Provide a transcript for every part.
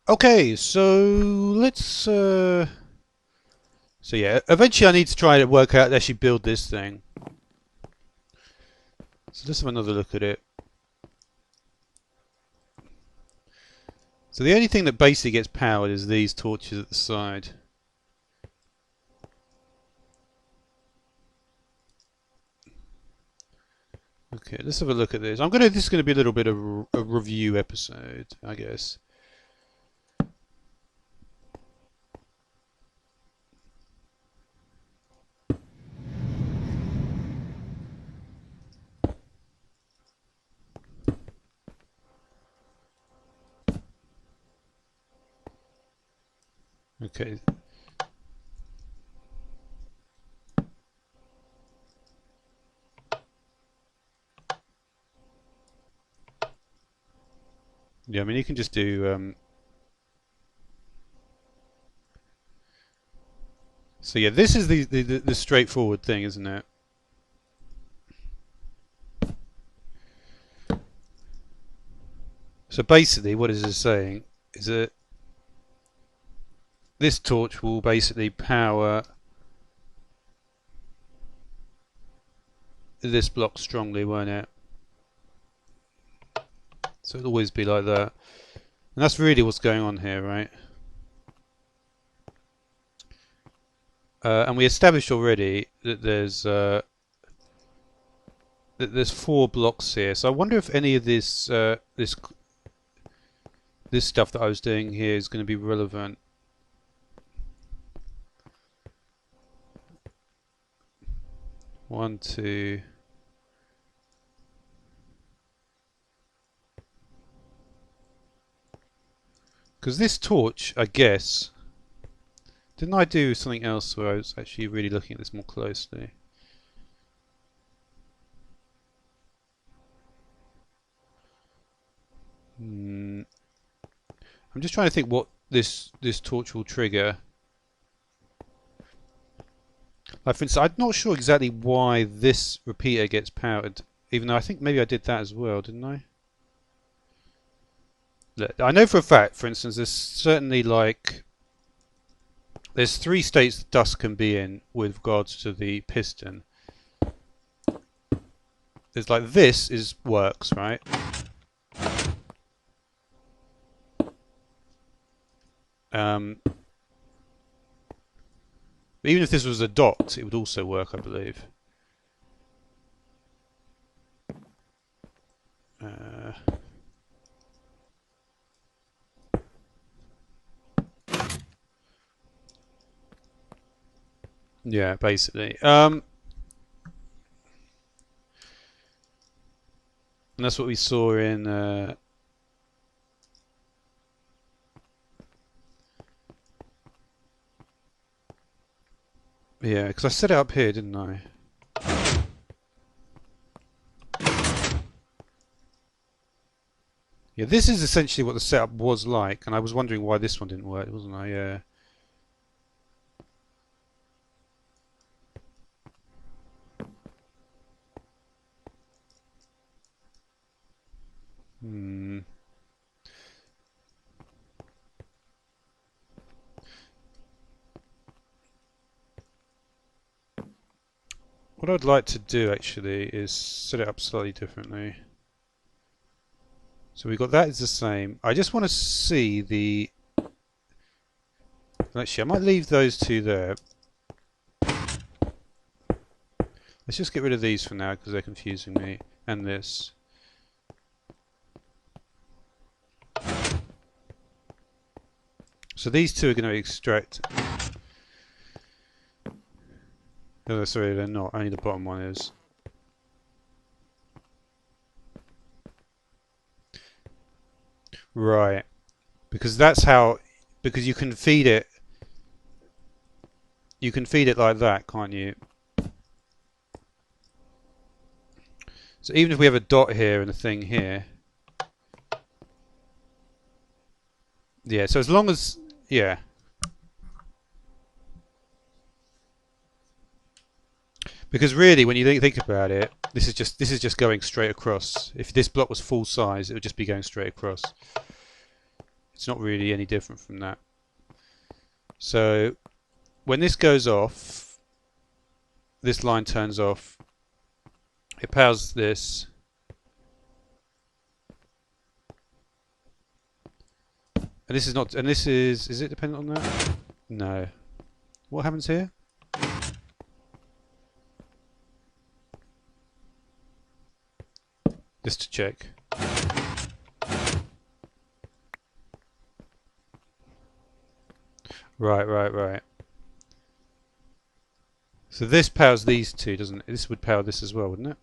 Okay, so let's. So yeah, eventually I need to try to work out actually build this thing. So let's have another look at it. So the only thing that basically gets powered is these torches at the side. Okay, let's have a look at this. This is gonna be a little bit of a review episode, I guess. Okay. Yeah, I mean you can just do. So yeah, this is the straightforward thing, isn't it? So basically, what is it saying is that this torch will basically power this block strongly, won't it? So it'll always be like that. And that's really what's going on here, right? And we established already that there's 4 blocks here. So I wonder if any of this stuff that I was doing here is going to be relevant. One, two. Because this torch, I guess, didn't I do something else where I was actually really looking at this more closely? I'm just trying to think what this torch will trigger. Like for instance, I'm not sure exactly why this repeater gets powered, even though I think maybe I did that as well, didn't I? Look, I know for a fact, for instance, there's certainly like there's 3 states that dust can be in with regards to the piston. There's like this is works, right? Um, even if this was a dot, it would also work, I believe. Uh, yeah, basically. And that's what we saw in. Yeah, because I set it up here, didn't I? Yeah, this is essentially what the setup was like, and I was wondering why this one didn't work, wasn't I? Yeah. Hmm. What I'd like to do actually is set it up slightly differently. So we've got that is the same. I just want to see the. Actually, I might leave those 2 there. Let's just get rid of these for now because they're confusing me. And this. So these 2 are going to extract. Oh, sorry, they're not. Only the bottom one is. Right. Because that's how. Because you can feed it. You can feed it like that, can't you? So even if we have a dot here and a thing here. Yeah, so as long as. Yeah. Because really, when you think about it, this is just going straight across. If this block was full size, it would just be going straight across. It's not really any different from that. So when this goes off, this line turns off. It powers this. And this is not. And this is it dependent on that? No. What happens here? Just to check. Right. So this powers these two, doesn't it? This would power this as well, wouldn't it?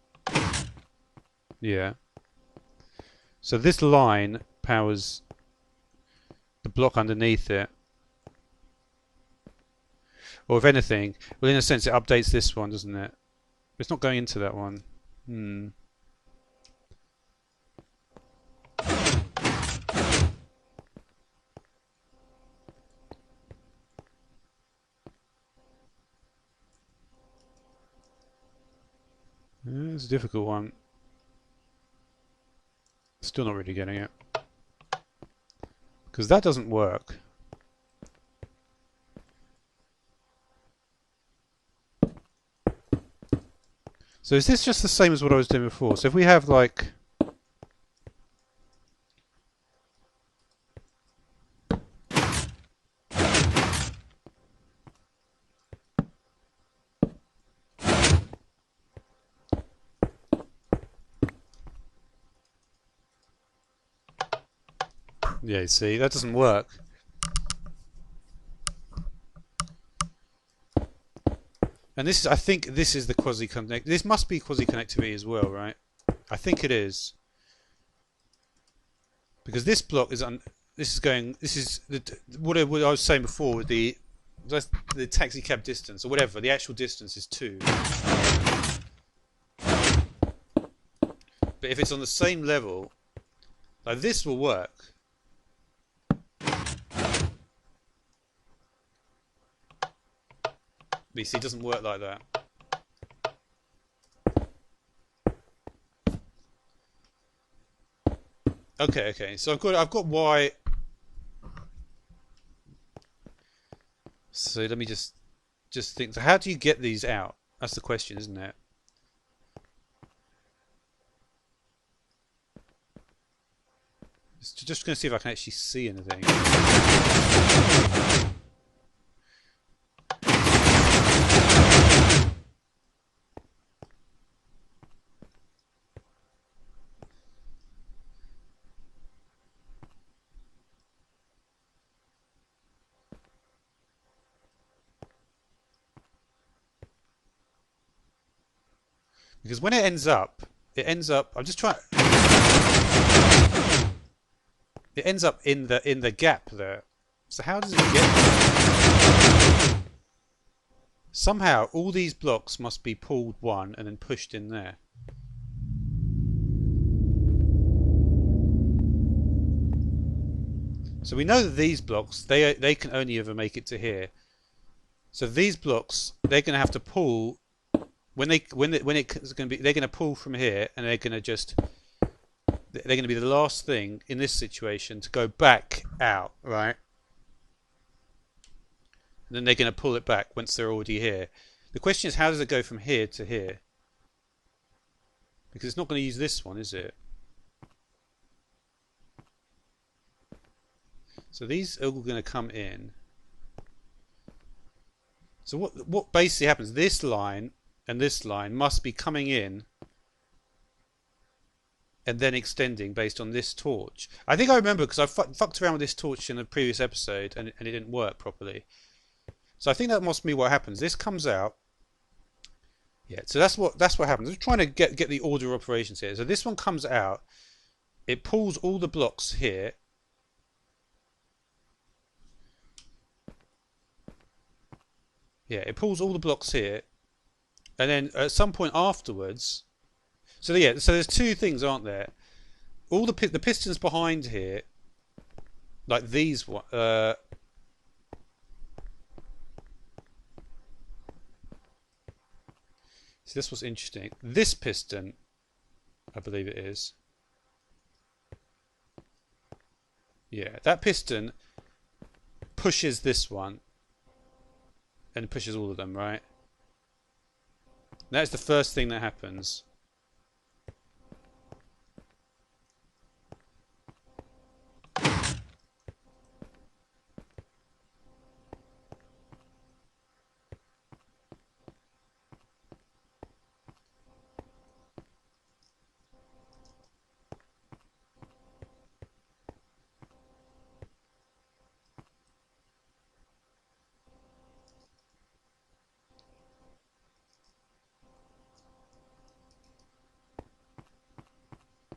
Yeah. So this line powers the block underneath it. Or if anything, well, in a sense it updates this one, doesn't it? It's not going into that one. It's a difficult one. Still not really getting it. Because that doesn't work. So is this just the same as what I was doing before? So if we have like... Yeah, you see, that doesn't work. And this is, I think this is the quasi-connect. This must be quasi-connectivity as well, right? I think it is. Because this block is this is going. This is what I was saying before with the taxi cab distance or whatever. The actual distance is 2. But if it's on the same level, like this will work. But you see, it doesn't work like that. Okay. So I've got Y. So let me just think. So how do you get these out? That's the question, isn't it? Just going to see if I can actually see anything. Because when it ends up. I'm just trying. It ends up in the gap there. So how does it get there? Somehow all these blocks must be pulled one and then pushed in there. So we know that these blocks they can only ever make it to here. So these blocks they're going to have to pull when it's going to be, they're going to pull from here and they're going to be the last thing in this situation to go back out, right? And then they're going to pull it back once they're already here. The question is, how does it go from here to here? Because it's not going to use this one, is it? So these are all going to come in. So what basically happens, this line and this line must be coming in and then extending based on this torch. I think I remember because I fucked around with this torch in a previous episode and it didn't work properly. So I think that must be what happens. This comes out. Yeah, so that's what happens. I'm trying to get the order of operations here. So this one comes out. It pulls all the blocks here. Yeah, it pulls all the blocks here. And then at some point afterwards, so there's two things, aren't there? All the pistons behind here, like these one. So this was interesting. This piston, I believe it is. Yeah, that piston pushes this one and pushes all of them, right? That's the first thing that happens.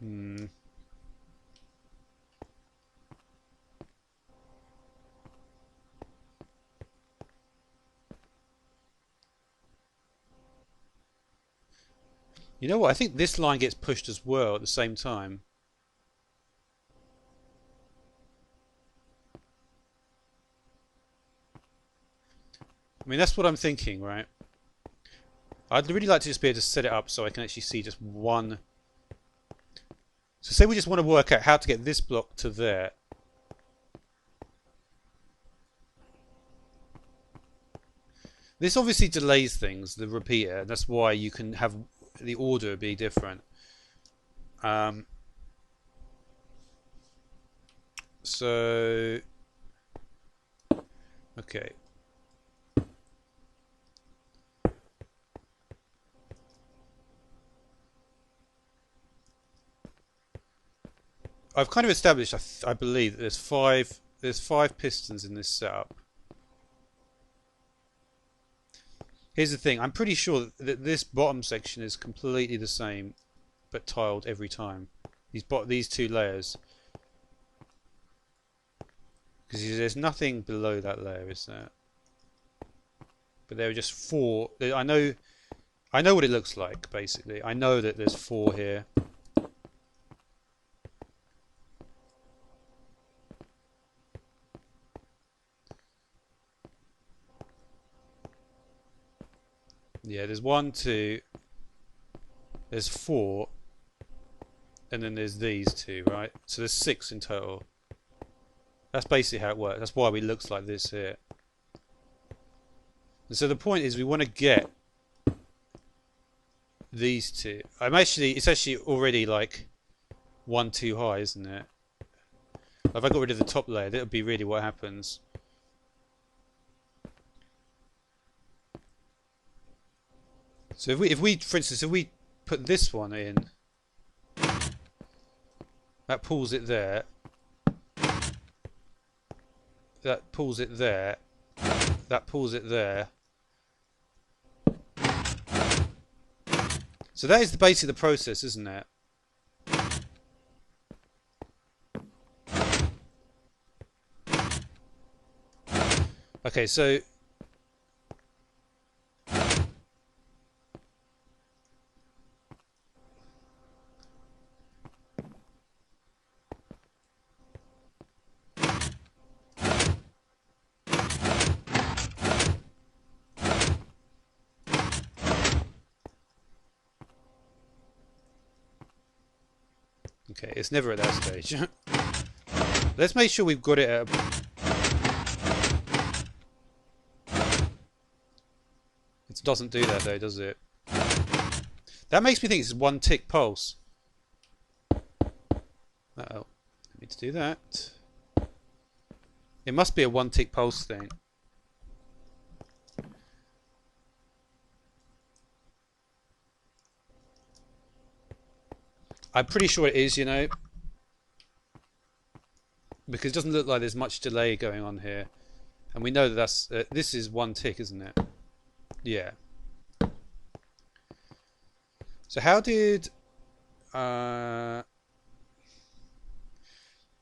Hmm. You know what? I think this line gets pushed as well at the same time. I mean, that's what I'm thinking, right? I'd really like to just be able to set it up so I can actually see just one. So say we just want to work out how to get this block to there. This obviously delays things, the repeater. That's why you can have the order be different. Um, so, okay. I've kind of established, I believe, that there's five pistons in this setup. Here's the thing, I'm pretty sure that this bottom section is completely the same, but tiled every time. These two layers. Because there's nothing below that layer, is there? But there are just four. I know what it looks like, basically. I know that there's four here. Yeah, there's one, two, there's four, and then there's these two, right? So there's six in total. That's basically how it works. That's why it looks like this here. And so the point is we want to get these two. It's actually already like one too high, isn't it? If I got rid of the top layer, that would be really what happens. So for instance, if we put this one in, that pulls it there. That pulls it there. That pulls it there. So that is basically the process, isn't it? Okay, so okay, it's never at that stage. Let's make sure we've got it at It doesn't do that though, does it? That makes me think it's one tick pulse. Uh-oh. I need to do that. It must be a one tick pulse thing. I'm pretty sure it is, you know. Because it doesn't look like there's much delay going on here. And we know that this is one tick, isn't it? Yeah. So how did...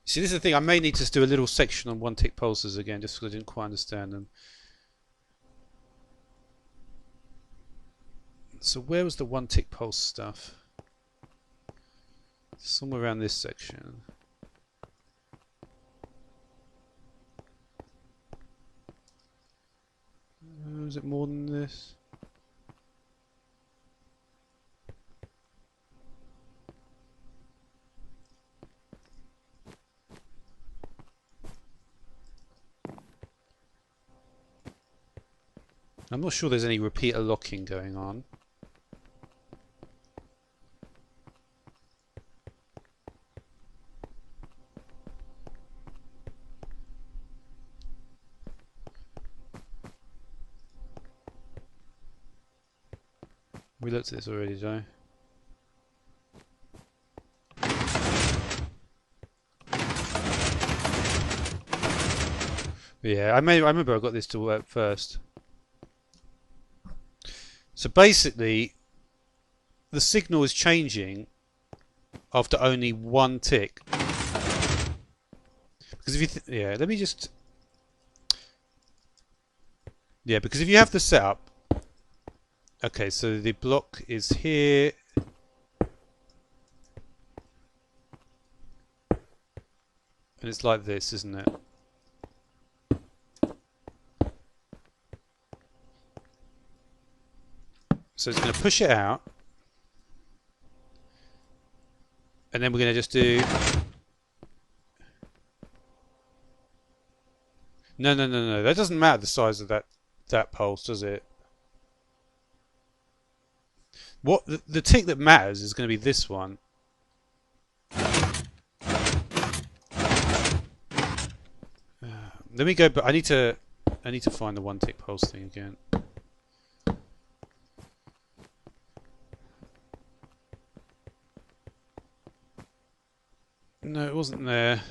See, this is the thing. I may need to do a little section on one tick pulses again, just because I didn't quite understand them. So where was the one tick pulse stuff? Somewhere around this section. Is it more than this? I'm not sure there's any repeater locking going on. We looked at this already, Joe. Yeah, I remember I got this to work first. So basically, the signal is changing after only one tick. Because if you, let me just, because if you have the setup, okay, so the block is here. And it's like this, isn't it? So it's going to push it out. And then we're going to just do... No. That doesn't matter the size of that pulse, does it? What the tick that matters is going to be this one. Let me go, but I need to find the one tick pulse thing again. No, it wasn't there.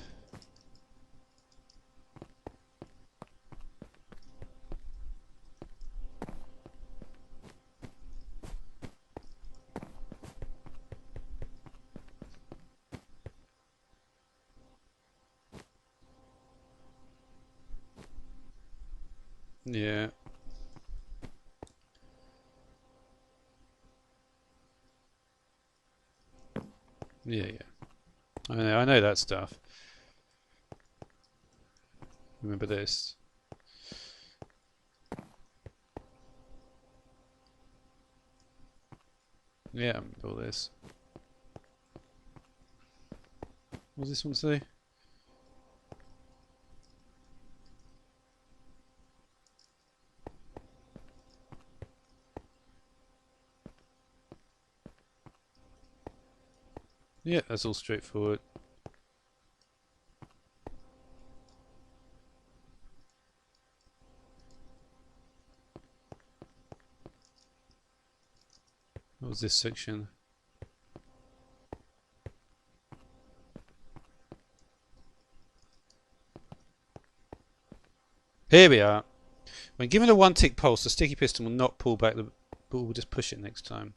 Yeah. Yeah. I know that stuff. Remember this. Yeah, I remember all this. What does this one say? Yeah, that's all straightforward. What was this section? Here we are. When given a one tick pulse, the sticky piston will not pull back but will just push it next time.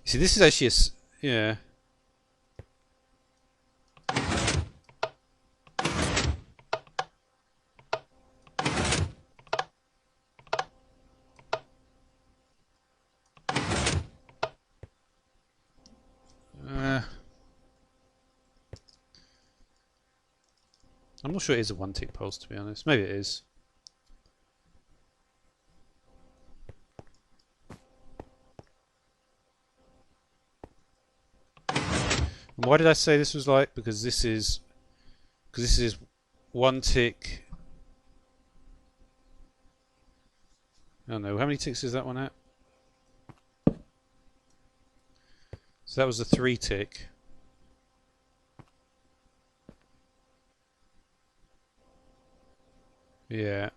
You see, this is actually yeah. I'm not sure it is a one tick pulse, to be honest. Maybe it is. And why did I say this was like? Because this is one tick. I don't know. How many ticks is that one at? So that was a 3 tick. Yeah.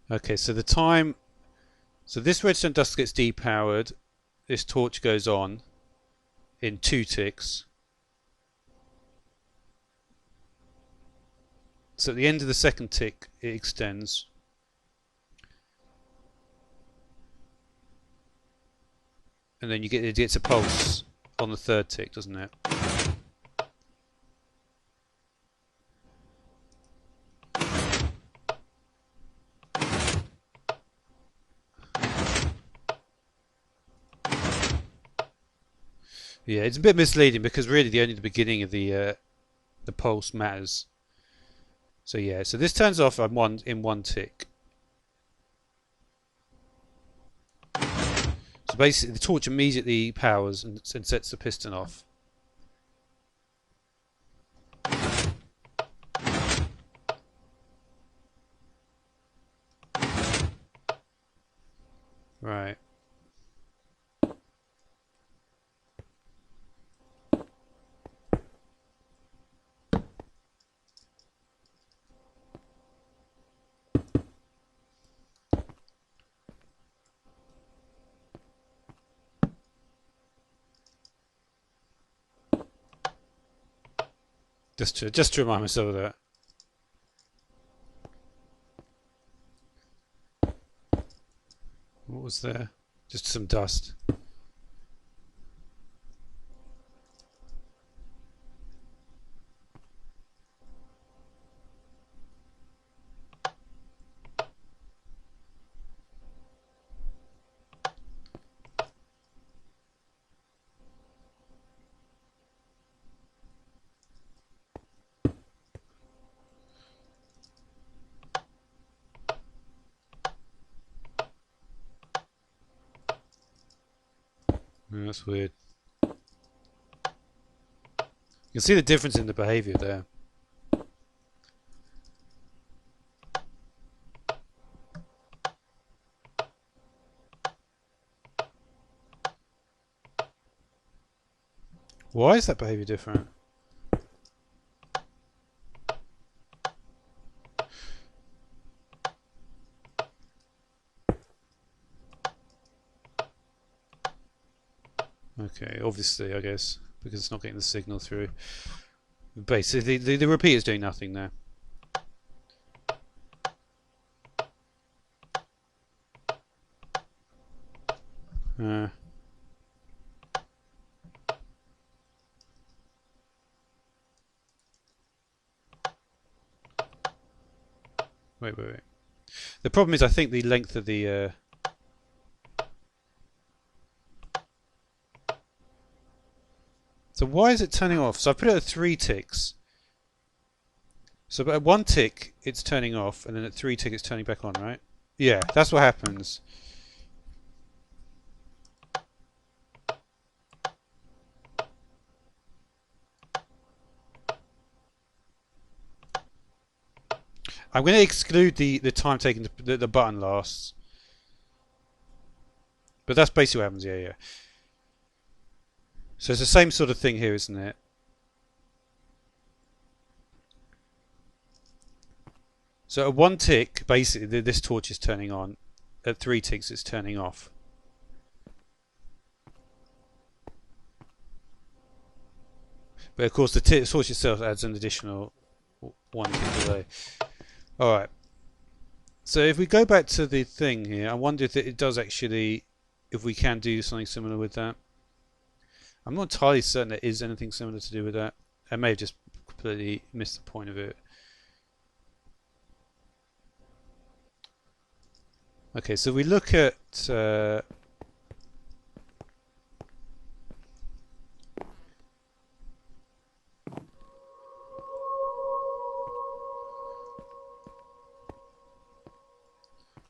Okay, so the time... So this redstone dust gets depowered. This torch goes on in 2 ticks. So at the end of the second tick, it extends. And then it gets a pulse on the 3rd tick, doesn't it? Yeah, it's a bit misleading because really only the beginning of the pulse matters. So yeah, so this turns off in one tick. So basically, the torch immediately powers and sets the piston off. Right. Just to remind myself of that. What was there? Just some dust. Yeah, that's weird. You can see the difference in the behavior there. Why is that behavior different? Okay, obviously, I guess, because it's not getting the signal through. Basically, the repeater's doing nothing there. Wait. The problem is, I think the length of the... So why is it turning off? So I put it at 3 ticks. So at 1 tick, it's turning off, and then at 3 ticks, it's turning back on, right? Yeah, that's what happens. I'm going to exclude the time taken the button lasts. But that's basically what happens, yeah. So it's the same sort of thing here, isn't it? So at 1 tick, basically, this torch is turning on. At 3 ticks, it's turning off. But of course, the torch itself adds an additional 1 tick delay. Alright. So if we go back to the thing here, I wonder if it does actually, if we can do something similar with that. I'm not entirely certain there is anything similar to do with that. I may have just completely missed the point of it. Okay, so we look at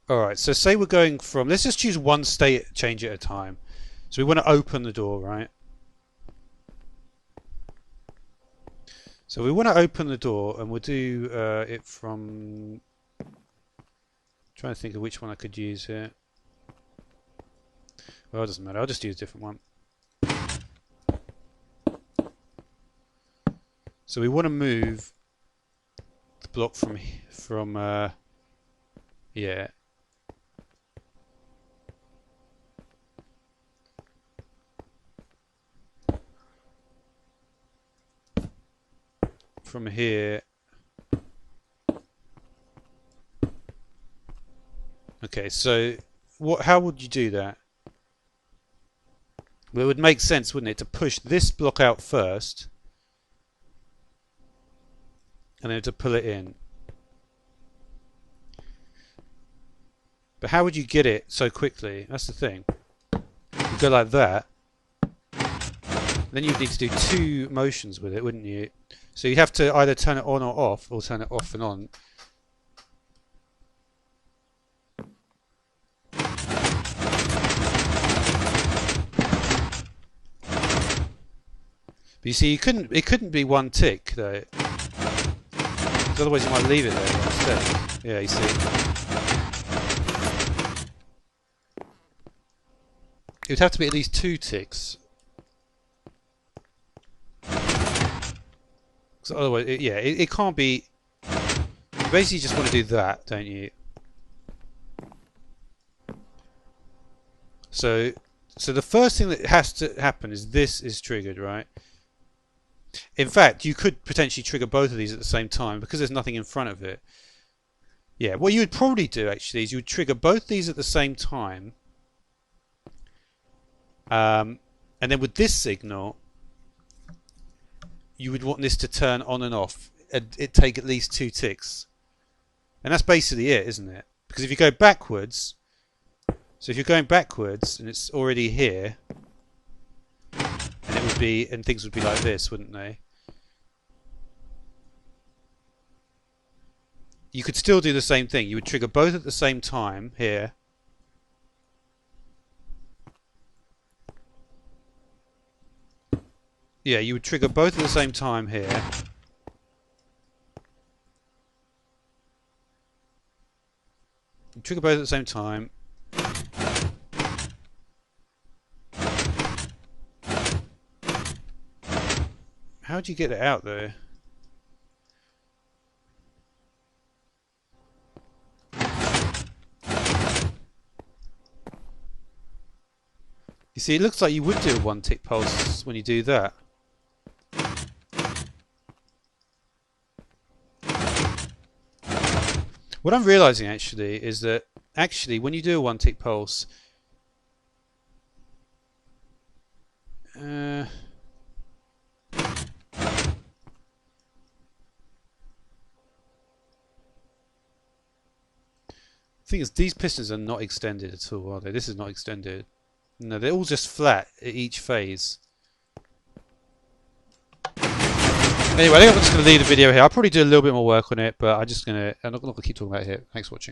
alright, so say we're going from, let's just choose one state change at a time. So we want to open the door, right? So we want to open the door, and we'll do it from... trying to think of which one I could use here. Well, it doesn't matter. I'll just use a different one. So we want to move the block from yeah. From here. Okay, so how would you do that? Well, it would make sense, wouldn't it, to push this block out first and then to pull it in. But how would you get it so quickly? That's the thing. You go like that. Then you'd need to do 2 motions with it, wouldn't you? So you'd have to either turn it on or off, or turn it off and on. But you see, it couldn't be 1 tick though, because otherwise you might leave it there instead. Yeah, you see. It would have to be at least 2 ticks. So otherwise, it can't be. You basically just want to do that, don't you? So the first thing that has to happen is this is triggered, right? In fact, you could potentially trigger both of these at the same time because there's nothing in front of it. Yeah, what you would probably do actually is you would trigger both these at the same time, and then with this signal, you would want this to turn on and off. It'd take at least 2 ticks, and that's basically it, isn't it? Because if you go backwards, so if you're going backwards and it's already here, and it would be, and things would be like this, wouldn't they? You could still do the same thing. You would trigger both at the same time here. Yeah, you would trigger both at the same time here. You trigger both at the same time. How do you get it out though? You see, it looks like you would do a 1 tick pulse when you do that. What I'm realizing actually is that when you do a 1 tick pulse, the thing is, these pistons are not extended at all, are they? This is not extended. No, they're all just flat at each phase. Anyway, I think I'm just going to leave the video here. I'll probably do a little bit more work on it, but I'm not going to keep talking about it here. Thanks for watching.